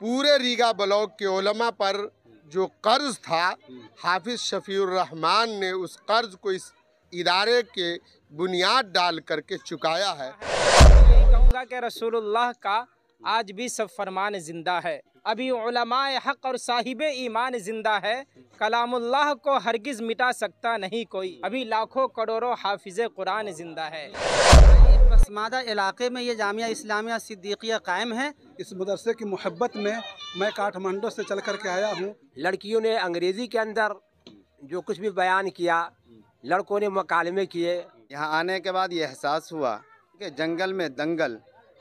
पूरे रीगा ब्लॉक के उलमा पर जो कर्ज था, हाफिज शफीउर रहमान ने उस कर्ज को इस इदारे के बुनियाद डाल करके चुकाया है। यही कहूँगा कि रसूलुल्लाह का आज भी सब फरमान जिंदा है। अभी उलमाए हक और साहिबे ईमान जिंदा है। कलामुल्लाह को हरगिज़ मिटा सकता नहीं कोई। अभी लाखों करोड़ों हाफिज़े कुरान जिंदा है। पसमादा इलाके में ये जामिया इस्लामिया सिद्दीकिया कायम है। इस मदरसे की मोहब्बत में मैं काठमांडू से चल कर के आया हूँ। लड़कियों ने अंग्रेज़ी के अंदर जो कुछ भी बयान किया, लड़कों ने मुकालमे किए। यहाँ आने के बाद ये एहसास हुआ कि जंगल में दंगल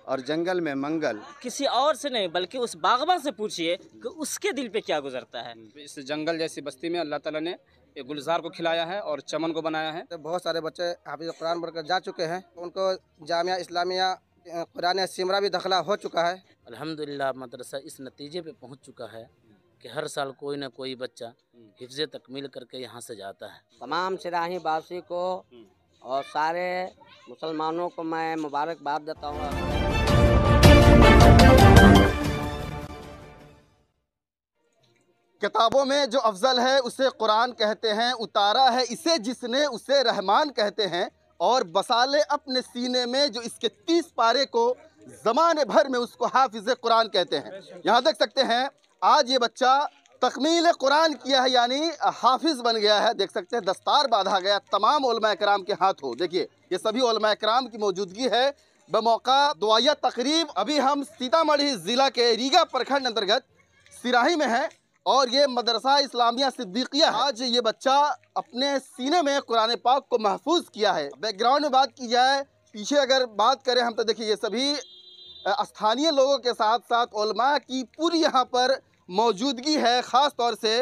और जंगल में मंगल। किसी और से नहीं बल्कि उस बागबान से पूछिए कि उसके दिल पे क्या गुजरता है। इस जंगल जैसी बस्ती में अल्लाह ताला ने एक गुलजार को खिलाया है और चमन को बनाया है। तो बहुत सारे बच्चे हाफिज़ कुरान पढ़कर जा चुके हैं। उनको जामिया इस्लामिया कुरान सिमरा भी दखला हो चुका है। अल्हम्दुलिल्लाह मदरसा इस नतीजे पे पहुंच चुका है कि हर साल कोई ना कोई बच्चा हिफ्ज़ तकमील करके यहाँ से जाता है। तमाम सिराही वासी को और सारे मुसलमानों को मैं मुबारकबाद देता हूँ। किताबों में जो अफजल है उसे कुरान कहते हैं, उतारा है इसे जिसने उसे रहमान कहते हैं, और बसाले अपने सीने में जो इसके 30 पारे को ज़माने भर में उसको हाफिज़ कुरान कहते हैं। यहाँ देख सकते हैं आज ये बच्चा तकमील कुरान किया है, यानी हाफिज़ बन गया है। देख सकते हैं दस्तार बांधा गया तमाम उलमा कराम के हाथों। देखिए ये सभी उलमा कराम की मौजूदगी है बमौका दुआया तकरीब। अभी हम सीतामढ़ी ज़िला के रीगा प्रखंड अंतर्गत सिराही में हैं और ये मदरसा इस्लामिया सिद्दीकिया है। आज ये बच्चा अपने सीने में कुरान पाक को महफूज किया है। बैकग्राउंड में बात की जाए, पीछे अगर बात करें हम, तो देखिए ये सभी स्थानीय लोगों के साथ साथ उलमा की पूरी यहाँ पर मौजूदगी है। ख़ास तौर से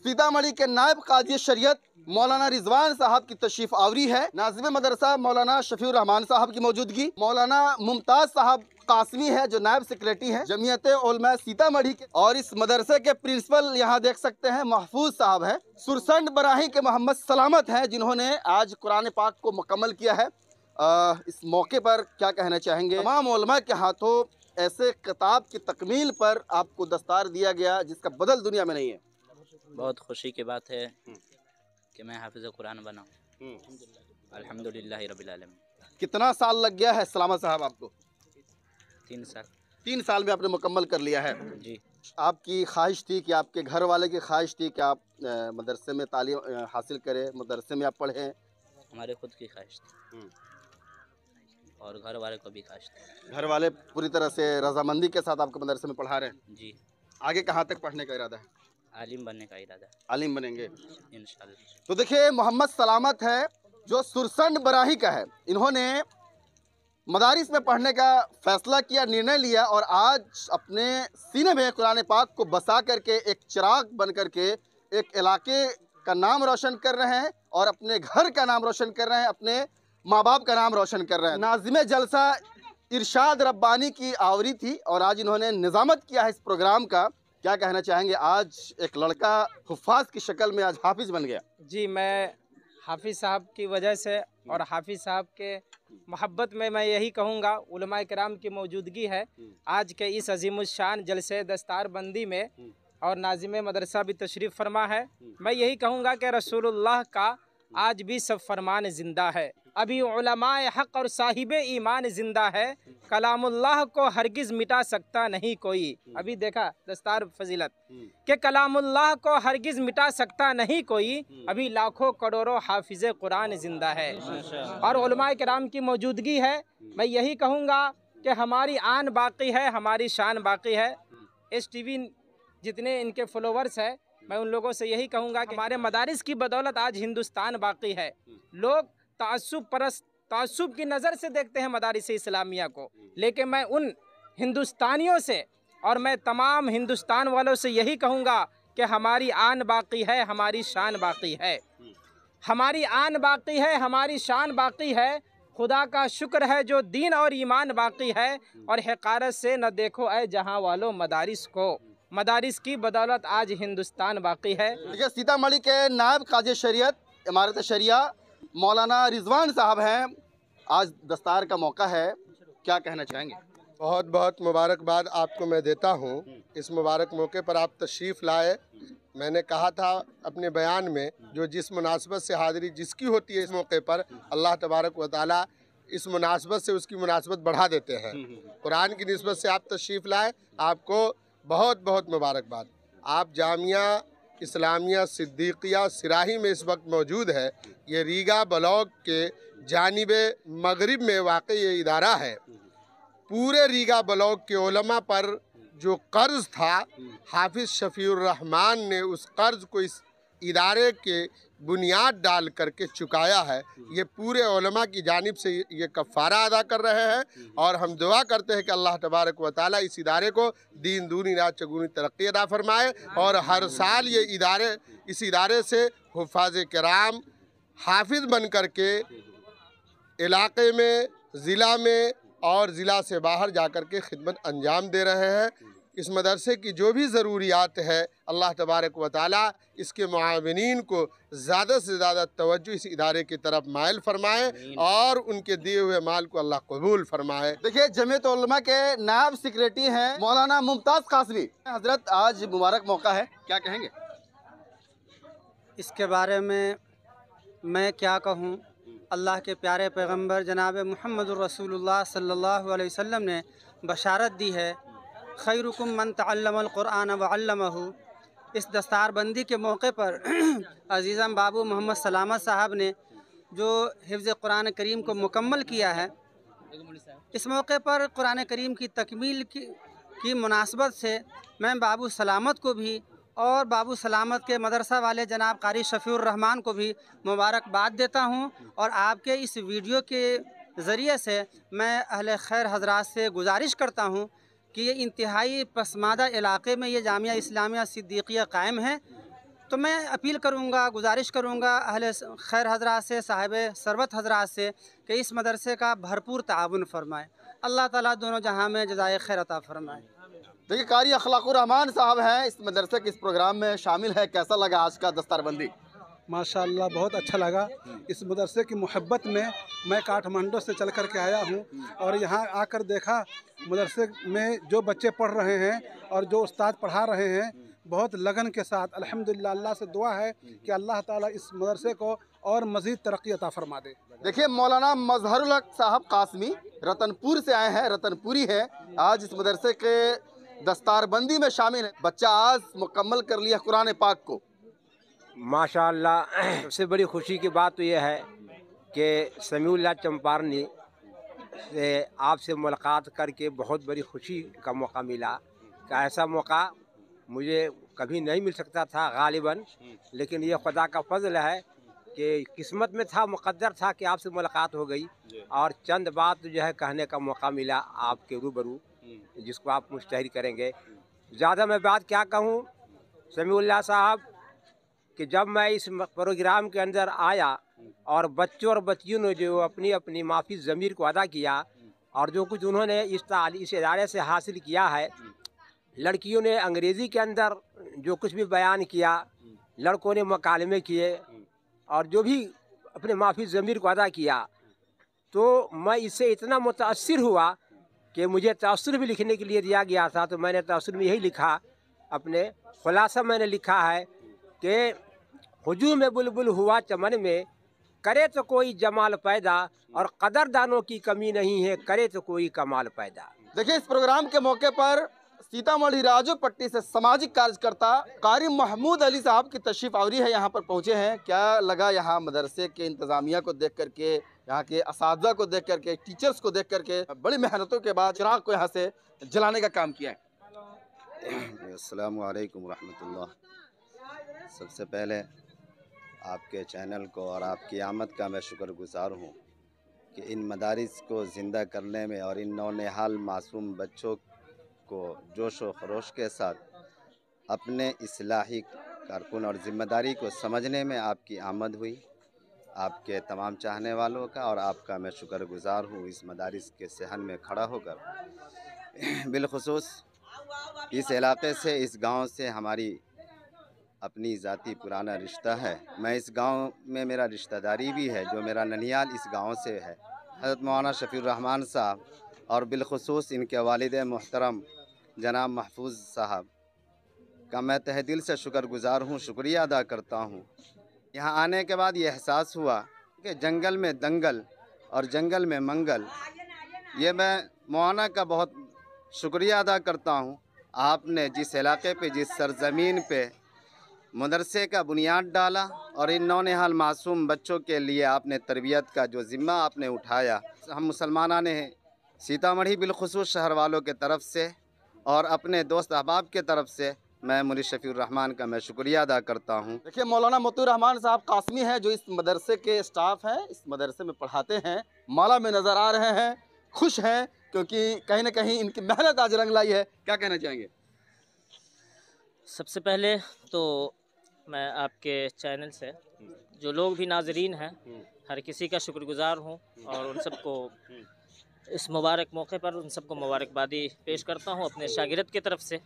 सीतामढ़ी के नायब काजी शरीयत मौलाना रिजवान साहब की तशरीफ आवरी है। नाज़िम मदरसा मौलाना शफीउर रहमान साहब की मौजूदगी, मौलाना मुमताज़ साहब कासमी है जो नायब सेक्रेटरी हैं जमीयत उलमा सीतामढ़ी के, और इस मदरसे के प्रिंसिपल यहाँ देख सकते हैं महफूज साहब हैं। सुरसंड बराही के मोहम्मद सलामत हैं जिन्होंने आज कुरान पाक को मुकम्मल किया है। इस मौके पर क्या कहना चाहेंगे? तमाम उलमा के हाथों ऐसे किताब की तकमील पर आपको दस्तार दिया गया जिसका बदल दुनिया में नहीं है। बहुत खुशी की बात है कि मैं हाफिज़ कुरान बना अल्हम्दुलिल्लाह रब्बिल आलमीन। कितना साल लग गया है सलामत साहब आपको? 3 साल। 3 साल में आपने मुकम्मल कर लिया है जी। आपकी ख्वाहिश थी कि आपके घर वाले की ख्वाहिश थी कि आप मदरसे में तालीम हासिल करें, मदरसे में आप पढ़ें? हमारे खुद की ख्वाहिश थी और घर वाले को भी ख्वाहिश थी। घर वाले पूरी तरह से रजामंदी के साथ आपको मदरसे में पढ़ा रहे हैं? जी। आगे कहाँ तक पढ़ने का इरादा है? आलिम बनने का इरादा है। आलिम बनेंगे इंशाअल्लाह। तो देखिए मोहम्मद सलामत है जो सुरसंड बराही का है। इन्होंने मदारिस में पढ़ने का फ़ैसला किया, निर्णय लिया, और आज अपने सीने में कुरान पाक को बसा करके एक चिराग बन करके एक इलाके का नाम रोशन कर रहे हैं और अपने घर का नाम रोशन कर रहे हैं, अपने माँ बाप का नाम रोशन कर रहे हैं। नाज़िम जलसा इरशाद रब्बानी की आवरी थी और आज इन्होंने निज़ामत किया है इस प्रोग्राम का। क्या कहना चाहेंगे? आज एक लड़का हुफ़ाज़ की शक्ल में आज हाफिज़ बन गया। जी, मैं हाफिज़ साहब की वजह से और हाफिज़ साहब के मोहब्बत में मैं यही कहूँगा, उलमा कराम की मौजूदगी है आज के इस अजीमुशान जलसे दस्तार बंदी में, और नाज़िम मदरसा भी तशरीफ़ फरमा है। मैं यही कहूँगा कि रसूलुल्लाह का आज भी सब फरमान जिंदा है। अभी उलमाए हक और साहिबे ईमान जिंदा है। कलामुल्लाह को हरगिज़ मिटा सकता नहीं कोई। अभी देखा दस्तार फजीलत के कलामुल्लाह को हरगिज़ मिटा सकता नहीं कोई। अभी लाखों करोड़ों हाफिज़े कुरान जिंदा है और उलमाए किराम की मौजूदगी है। मैं यही कहूँगा कि हमारी आन बाकी है, हमारी शान बाकी है। STV जितने इनके फॉलोवर्स हैं, मैं उन लोगों से यही कहूँगा कि हमारे मदारिस की बदौलत आज हिंदुस्तान बाकी है। लोग तासुब की नज़र से देखते हैं मदारिस इस्लामिया को, लेकिन मैं उन हिंदुस्तानियों से और मैं तमाम हिंदुस्तान वालों से यही कहूँगा कि हमारी आन बाकी है, हमारी शान बाकी है। हमारी आन बाकी है, हमारी शान बाकी है। खुदा का शुक्र है जो दीन और ईमान बाकी है, और हक़ारत से न देखो ऐ जहाँ वालों मदारिस को। मदारिस की बदौलत आज हिंदुस्तान बाकी है। देखिए सीतामढ़ी के नायब काजी शरीयत इमारत शरिया मौलाना रिजवान साहब हैं। आज दस्तार का मौका है, क्या कहना चाहेंगे? बहुत बहुत मुबारकबाद आपको मैं देता हूँ। इस मुबारक मौके पर आप तशरीफ़ लाए। मैंने कहा था अपने बयान में, जो जिस मुनासबत से हाज़िरी जिसकी होती है इस मौके पर, अल्लाह तबारक व तआला इस मुनासबत से उसकी मुनासबत बढ़ा देते हैं। कुरान की निस्बत से आप तशरीफ़ लाए, आपको बहुत बहुत मुबारकबाद। आप जामिया इस्लामिया सिद्दीकिया सिराही में इस वक्त मौजूद है। ये रीगा ब्लॉक के जानिब मगरिब में वाक़ ये इदारा है। पूरे रीगा ब्लॉक के उलमा पर जो कर्ज़ था, हाफिज़ शफ़ीउर रहमान ने उस कर्ज़ को इस इदारे के बुनियाद डाल करके चुकाया है। ये पूरे उलमा की जानिब से ये कफ़ारा अदा कर रहे हैं और हम दुआ करते हैं कि अल्लाह तबारक व तआला इस इदारे को दीन दूनी रात चगुनी तरक्की अदा फरमाए और हर साल ये इस इदारे से हुफ़ाज़ किराम हाफिज़ बन कर के इलाक़े में, ज़िला में और ज़िला से बाहर जाकर के खिदमत अंजाम दे रहे हैं। इस मदरसे की जो भी ज़रूरियात है, अल्लाह तबारक व तआला इसके मुआविनीन को ज़्यादा से ज़्यादा तवज्जो इस इदारे की तरफ माइल फरमाए और उनके दिए हुए माल को अल्लाह कबूल फरमाए। देखिए, जमीयत उलमा के नायब सेक्रेटरी हैं मौलाना मुमताज़ कासमी। हजरत, आज मुबारक मौका है, क्या कहेंगे? इसके बारे में मैं क्या कहूँ। अल्लाह के प्यारे पैगंबर जनाब मुहम्मदुर रसूलुल्लाह सल्लल्लाहु अलैहि वसल्लम ने बशारत दी है, खैरुकुम मन तअल्लमल कुरान व अल्लमहु। इस दस्तारबंदी के मौके पर अज़ीज़म बाबू मोहम्मद सलामत साहब ने जो हिफ्ज़ कुरान करीम को मुकम्मल किया है, इस मौके पर कुरान करीम की तकमील की मुनासबत से मैं बाबू सलामत को भी और बाबू सलामत के मदरसा वाले जनाब कारी शफ़ीउर रहमान को भी मुबारकबाद देता हूँ। और आपके इस वीडियो के ज़रिए से मैं अहले खैर हज़रात से गुजारिश करता हूँ कि ये इंतहाई पसमादा इलाक़े में ये जामिया इस्लामिया सिद्दीकिया कायम है, तो मैं अपील करूँगा, गुजारिश करूँगा अहले खैर हज़रात से, साहिब सरवत हज़रात से कि इस मदरसे का भरपूर ताउन फरमाए। अल्लाह ताला दोनों जहाँ में जज़ाए खैर अता फरमाए। देखिए, कारी अखलाकुर रहमान साहब हैं, इस मदरसे के इस प्रोग्राम में शामिल है। कैसा लगा आज का दस्तारबंदी? माशाअल्लाह, बहुत अच्छा लगा। इस मदरसे की मोहब्बत में मैं काठमांडू से चल कर के आया हूँ और यहाँ आकर देखा मदरसे में जो बच्चे पढ़ रहे हैं और जो उस्ताद पढ़ा रहे हैं, बहुत लगन के साथ। अल्हम्दुलिल्लाह, अल्लाह से दुआ है कि अल्लाह ताला इस मदरसे को और मज़ीद तरक्की अता फरमा दे। देखिए, मौलाना मजहरुल हक साहब कासमी रतनपुर से आए हैं, रतनपुरी है, आज इस मदरसे के दस्तारबंदी में शामिल है। बच्चा आज मुकम्मल कर लिया कुरान पाक को। माशाअल्लाह, सबसे बड़ी खुशी की बात तो यह है कि समीउल्लाह चंपारनी से आपसे मुलाकात करके बहुत बड़ी खुशी का मौका मिला। कि ऐसा मौका मुझे कभी नहीं मिल सकता था गालिबन, लेकिन ये खुदा का फजल है कि किस्मत में था, मुक़द्दर था कि आपसे मुलाकात हो गई और चंद बात जो है कहने का मौका मिला आपके रूबरू, जिसको आप मुश्तहर करेंगे। ज़्यादा मैं बात क्या कहूँ समीउल्लाह साहब, कि जब मैं इस प्रोग्राम के अंदर आया और बच्चों और बच्चियों ने जो अपनी अपनी माफ़ी ज़मीर को अदा किया और जो कुछ उन्होंने इस इदारे से हासिल किया है, लड़कियों ने अंग्रेज़ी के अंदर जो कुछ भी बयान किया, लड़कों ने मकालमे किए और जो भी अपने माफ़ी ज़मीर को अदा किया, तो मैं इससे इतना मुतासिर हुआ कि मुझे तअस्सुर भी लिखने के लिए दिया गया था। तो मैंने तअस्सुर में यही लिखा, अपने खुलासा मैंने लिखा है कि हुजूम में बुलबुल हुआ चमन में, करे तो कोई जमाल पैदा और कदरदानों की कमी नहीं है, करे तो कोई कमाल पैदा। देखिए, इस प्रोग्राम के मौके पर सीतामढ़ी राजो पट्टी से सामाजिक कार्यकर्ता कारी महमूद अली साहब की तशरीफ आवरी है, यहाँ पर पहुँचे हैं। क्या लगा यहाँ मदरसे के इंतज़ामिया को देख करके, यहाँ के असातिज़ा को देख करके, टीचर्स को देख करके? बड़ी मेहनतों के बाद चिराग को यहाँ से जलाने का काम किया है। अस्सलामु अलैकुम रहमतुल्लाह। सबसे पहले आपके चैनल को और आपकी आमद का मैं शुक्रगुज़ार हूँ कि इन मदारिस को ज़िंदा करने में और इन नौनिहाल मासूम बच्चों को जोश व खरोश के साथ अपने इस्लाही कारकुन और ज़िम्मेदारी को समझने में आपकी आमद हुई। आपके तमाम चाहने वालों का और आपका मैं शुक्रगुज़ार हूँ इस मदारिस के सहन में खड़ा होकर। बिलखुसूस इस इलाक़े से, इस गांव से हमारी अपनी ज़ाती पुराना रिश्ता है। मैं इस गांव में मेरा रिश्तेदारी भी है, जो मेरा ननिहाल इस गांव से है। हज़रत मौलाना शफ़ीउर रहमान साहब और बिलखुसूस इनके वालिद मोहतरम जनाब महफूज साहब का मैं तहे दिल से शुक्रगुज़ार हूँ, शुक्रिया अदा करता हूँ। यहाँ आने के बाद ये एहसास हुआ कि जंगल में दंगल और जंगल में मंगल, ये मैं मौलाना का बहुत शुक्रिया अदा करता हूँ। आपने जिस इलाके पे, जिस सरज़मीन पे मदरसे का बुनियाद डाला और इन नौनिहाल मासूम बच्चों के लिए आपने तरबियत का जो ज़िम्मा आपने उठाया, हम मुसलमाना ने सीतामढ़ी बिलखुसूस शहर वालों के तरफ से और अपने दोस्त अहबाब के तरफ से मैं मुरी शफीउर रहमान का मैं शुक्रिया अदा करता हूँ। देखिए मौलाना मोतीउर रहमान साहब कासमी हैं, जो इस मदरसे के स्टाफ हैं, इस मदरसे में पढ़ाते हैं, माला में नज़र आ रहे हैं, खुश हैं क्योंकि कहीं ना कहीं इनकी मेहनत आज रंग लाई है। क्या कहना चाहेंगे? सबसे पहले तो मैं आपके चैनल से जो लोग भी नाजरीन हैं हर किसी का शुक्रगुज़ार हूँ और उन सबको इस मुबारक मौके पर उन सबको मुबारकबादी पेश करता हूँ अपने शागिर्द की तरफ से,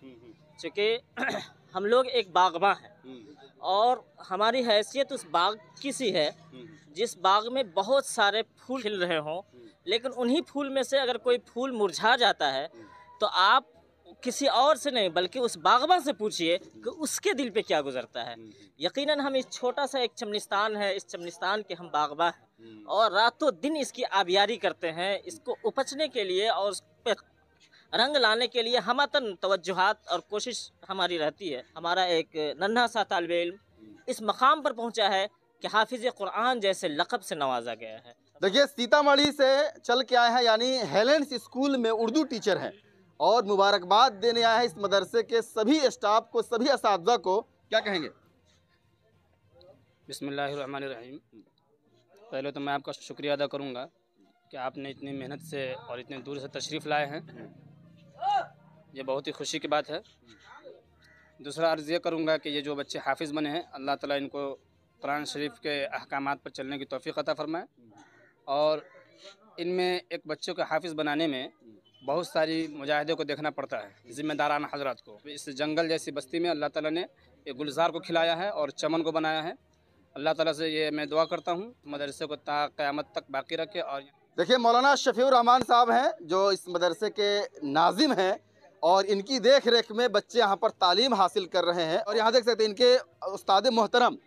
चूँकि हम लोग एक बागबां हैं और हमारी हैसियत उस बाग की सी है जिस बाग में बहुत सारे फूल खिल रहे हों, लेकिन उन्हीं फूल में से अगर कोई फूल मुरझा जाता है तो आप किसी और से नहीं बल्कि उस बागबां से पूछिए कि उसके दिल पे क्या गुजरता है। यकीनन हम इस छोटा सा एक चमनिस्तान है, इस चमनिस्तान के हम बागबां हैं और रातों दिन इसकी आबियारी करते हैं, इसको उपजने के लिए और उस पे रंग लाने के लिए हमतन तवज्जुहात और कोशिश हमारी रहती है। हमारा एक नन्हा सा तालिब इल्म इस मकाम पर पहुंचा है कि हाफिज़ कुरान जैसे लक़ब से नवाजा गया है। देखिए सीतामढ़ी से चल के आए हैं, यानी हेलेंस स्कूल में उर्दू टीचर हैं और मुबारकबाद देने आए हैं इस मदरसे के सभी स्टाफ को, सभी असातिज़ा को। क्या कहेंगे? बिस्मिल्लाहिर्रहमानिर्रहीम। पहले तो मैं आपका शुक्रिया अदा करूंगा कि आपने इतनी मेहनत से और इतने दूर से तशरीफ़ लाए हैं, ये बहुत ही खुशी की बात है। दूसरा अर्ज़ ये करूंगा कि ये जो बच्चे हाफिज़ बने हैं, अल्लाह ताला इनको कुरान शरीफ के अहकामात पर चलने की तौफ़ीक़ अता फ़रमाए और इनमें एक बच्चे को हाफिज़ बनाने में बहुत सारी मुजाहिदे को देखना पड़ता है, ज़िम्मेदाराना हज़रात को। इस जंगल जैसी बस्ती में अल्लाह ताला ने एक गुलजार को खिलाया है और चमन को बनाया है। अल्लाह ताला से ये मैं दुआ करता हूँ मदरसे को ता क़यामत तक बाकी रखे। और देखिए मौलाना शफीउर रहमान साहब हैं जो इस मदरसे के नाजिम हैं और इनकी देख रेख में बच्चे यहाँ पर तालीम हासिल कर रहे हैं। और यहाँ देख सकते हैं इनके उस्ताद मोहतरम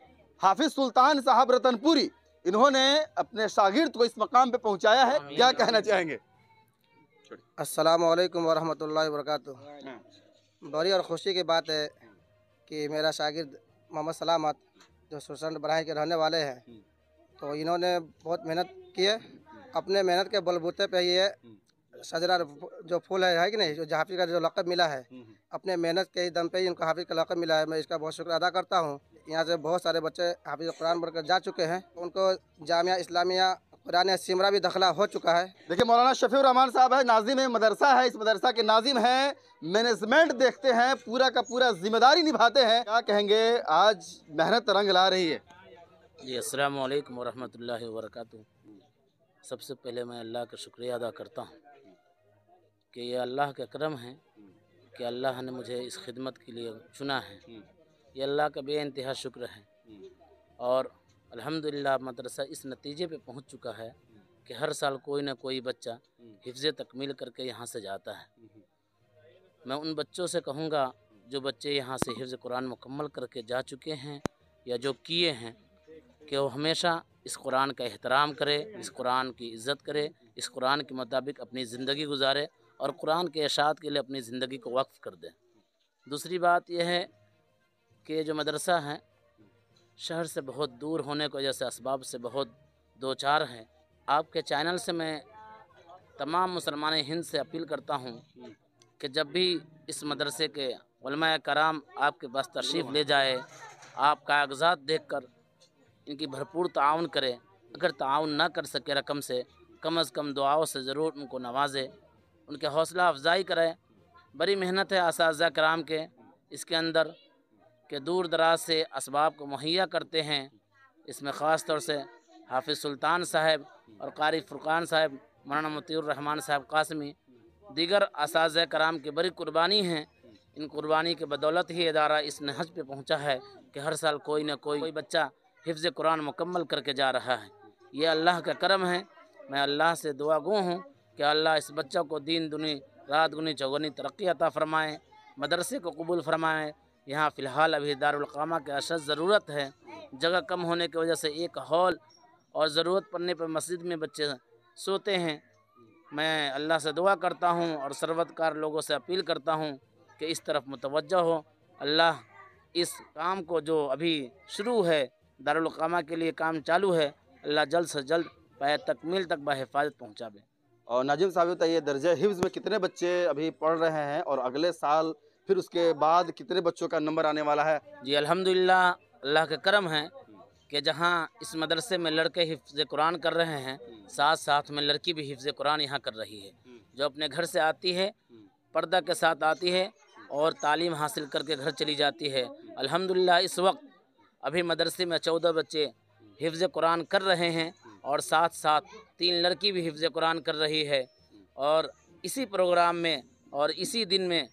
हाफिज़ सुल्तान साहब रतनपुरी, इन्होंने अपने शागिर्द को इस मकाम पे पहुँचाया है। क्या कहना चाहेंगे? अस्सलामु अलैकुम वरहमतुल्लाहि वबरकातुहू। बड़ी और खुशी की बात है कि मेरा शागिर्द मोहम्मद सलामत जो सुरसंड बराही के रहने वाले हैं, तो इन्होंने बहुत मेहनत की है। अपने मेहनत के बलबूते पे ये शजरा जो फूल है कि नहीं, जो हाफिज़ का जो लक़ब मिला है, अपने मेहनत के ही दम पे ही इनको हाफिज़ का लक़ब मिला है। मैं इसका बहुत शुक्र अदा करता हूँ। यहाँ से बहुत सारे बच्चे हाफिज़ कुरान बनकर जा चुके हैं, उनको जामिया इस्लामिया कुरान सिमरा भी दखला हो चुका है। देखिए मौलाना शफीउर रहमान साहब है, नाजिम है मदरसा है, इस मदरसा के नाजिम हैं, मैनेजमेंट देखते हैं, पूरा का पूरा जिम्मेदारी निभाते हैं। क्या कहेंगे? आज मेहनत रंग ला रही है। जी अस्सलामु अलैकुम वरहमतुल्लाहि वबरकातुहू। सबसे पहले मैं अल्लाह का शुक्रिया अदा करता हूँ कि ये अल्लाह का करम है कि अल्लाह ने मुझे इस खिदमत के लिए चुना है। ये अल्लाह का बेइंतहा शुक्र है और अल्हम्दुलिल्लाह मदरसा इस नतीजे पे पहुंच चुका है कि हर साल कोई ना कोई बच्चा हिफ्ज़ तकमील करके यहाँ से जाता है। मैं उन बच्चों से कहूँगा जो बच्चे यहाँ से हिफ्ज़ कुरान मुकम्मल करके जा चुके हैं या जो किए हैं कि वो हमेशा इस कुरान का एहतराम करे, इस कुरान की इज़्ज़त करे, इस कुरान के मुताबिक अपनी ज़िंदगी गुजारे और कुरान के इरशाद के लिए अपनी ज़िंदगी को वक्फ़ कर दे। दूसरी बात यह है कि जो मदरसा है शहर से बहुत दूर होने की वजह से असबाब से बहुत दो चार हैं। आपके चैनल से मैं तमाम मुसलमान हिंद से अपील करता हूँ कि जब भी इस मदरसे के उलमाए कराम आपके पास तशरीफ़ ले जाए, आप कागज़ात देखकर इनकी भरपूर ताउन करें। अगर ताउन ना कर सके रकम से, कम अज़ कम दुआओं से ज़रूर उनको नवाजें, उनके हौसला अफजाई करें। बड़ी मेहनत है असातिज़ा कराम के इसके अंदर के दूर दराज से असबाब को मुहैया करते हैं। इसमें ख़ास तौर से हाफिज़ सुल्तान साहब और कारी फ़ुरक़ान साहब, मौलाना मोतीउर रहमान साहब कासमी, दीगर असातिज़ा कराम की बड़ी कुर्बानी है। इन कुर्बानी के बदौलत ही इदारा इस नहज पे पहुंचा है कि हर साल कोई ना कोई बच्चा हिफ्ज़ कुरान मुकम्मल करके जा रहा है। ये अल्लाह का करम है। मैं अल्लाह से दुआ गो हूँ कि अल्लाह इस बच्चा को दीन दुनी रात गुनी चौगुनी तरक्की अता फ़रमाए, मदरसे को कबूल फ़रमाए। यहाँ फ़िलहाल अभी दारुल क़ामा की अशद ज़रूरत है, जगह कम होने की वजह से एक हॉल और ज़रूरत पड़ने पर मस्जिद में बच्चे सोते हैं। मैं अल्लाह से दुआ करता हूँ और सरवतकार लोगों से अपील करता हूँ कि इस तरफ मुतवज्जह हो। अल्लाह इस काम को जो अभी शुरू है, दारुल क़ामा के लिए काम चालू है, अल्लाह जल्द से जल्द पाए तकमील तक बहिफाजत पहुँचावे। और नाजिम साहब बताइए, दर्जे हिफ्ज़ में कितने बच्चे अभी पढ़ रहे हैं और अगले साल फिर उसके बाद कितने बच्चों का नंबर आने वाला है? जी अल्हम्दुलिल्लाह, अल्लाह के करम है कि जहाँ इस मदरसे में लड़के हिफ्ज़ कुरान कर रहे हैं, साथ साथ में लड़की भी हिफ्ज़ कुरान यहाँ कर रही है, जो अपने घर से आती है, पर्दा के साथ आती है और तालीम हासिल करके घर चली जाती है। अल्हम्दुलिल्लाह इस वक्त अभी मदरसे में 14 बच्चे हिफ्ज़ कुरान कर रहे हैं और साथ साथ 3 लड़की भी हिफ्ज़ कुरान कर रही है। और इसी प्रोग्राम में और इसी दिन में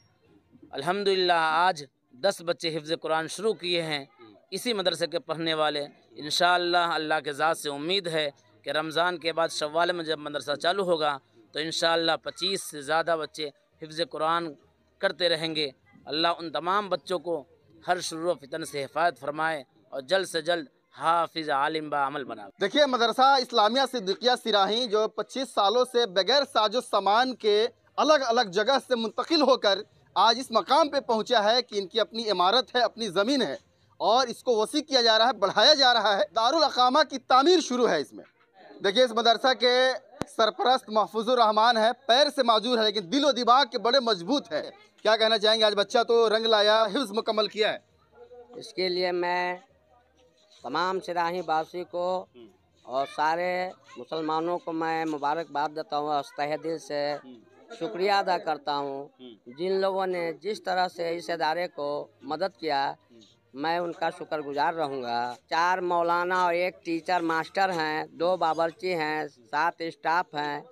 अल्हम्दुलिल्लाह आज 10 बच्चे हिफ्ज़ कुरान शुरू किए हैं, इसी मदरसे के पढ़ने वाले। इंशाअल्लाह अल्लाह के ज़ात से उम्मीद है कि रमज़ान के बाद शव्वाल में जब मदरसा चालू होगा तो इंशाअल्लाह 25 से ज़्यादा बच्चे हिफ्ज़ कुरान करते रहेंगे। अल्लाह उन तमाम बच्चों को हर शुरू फितन से हिफाजत फरमाए और जल्द से जल्द हाफिज आलिम बा अमल बना। देखिए, मदरसा इस्लामिया सिद्दीकिया सिराही जो 25 सालों से बगैर साजो सामान के अलग अलग जगह से मुंतकिल होकर आज इस मकाम पे पहुंचा है कि इनकी अपनी इमारत है, अपनी ज़मीन है और इसको वसी किया जा रहा है, बढ़ाया जा रहा है। दारुल अक़ामा की तामीर शुरू है इसमें। देखिए, इस मदरसा के सरपरस्त महफूजुर रहमान है, पैर से माजूर है लेकिन दिल व दिमाग के बड़े मजबूत है। क्या कहना चाहेंगे? आज बच्चा तो रंग लाया, हिफ्ज़ मुकम्मल किया है। इसके लिए मैं तमाम सिराही वासी को और सारे मुसलमानों को मैं मुबारकबाद देता हूँ, तहे दिल से शुक्रिया अदा करता हूँ। जिन लोगों ने जिस तरह से इस इदारे को मदद किया, मैं उनका शुक्रगुजार रहूँगा। 4 मौलाना और 1 टीचर मास्टर हैं, 2 बावर्ची हैं, 7 स्टाफ हैं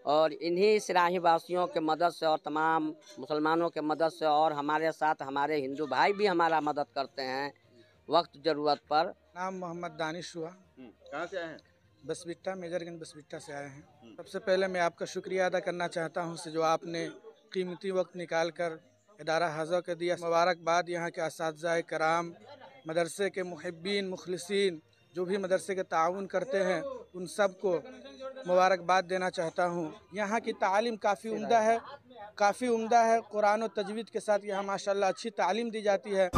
और इन्हीं सिराही वासियों के मदद से और तमाम मुसलमानों के मदद से और हमारे साथ हमारे हिंदू भाई भी हमारा मदद करते हैं वक्त ज़रूरत पर। नाम मोहम्मद दानिश हुआ। कहाँ से आए हैं? बसबिट्टा, मेजरगंज बसबिट्टा से आए हैं। सबसे पहले मैं आपका शुक्रिया अदा करना चाहता हूँ जो आपने कीमती वक्त निकाल कर इदारा हाज़ा कर दिया। मुबारकबाद यहाँ के असातिज़ा कराम, मदरसे के मुहिब्बीन, मुखलिसीन जो भी मदरसे के ताउन करते हैं, उन सब को मुबारकबाद देना चाहता हूँ। यहाँ की तालीम काफ़ी उम्दा है, कुरान और तजवीद के साथ यहाँ माशाल्लाह अच्छी तालीम दी जाती है।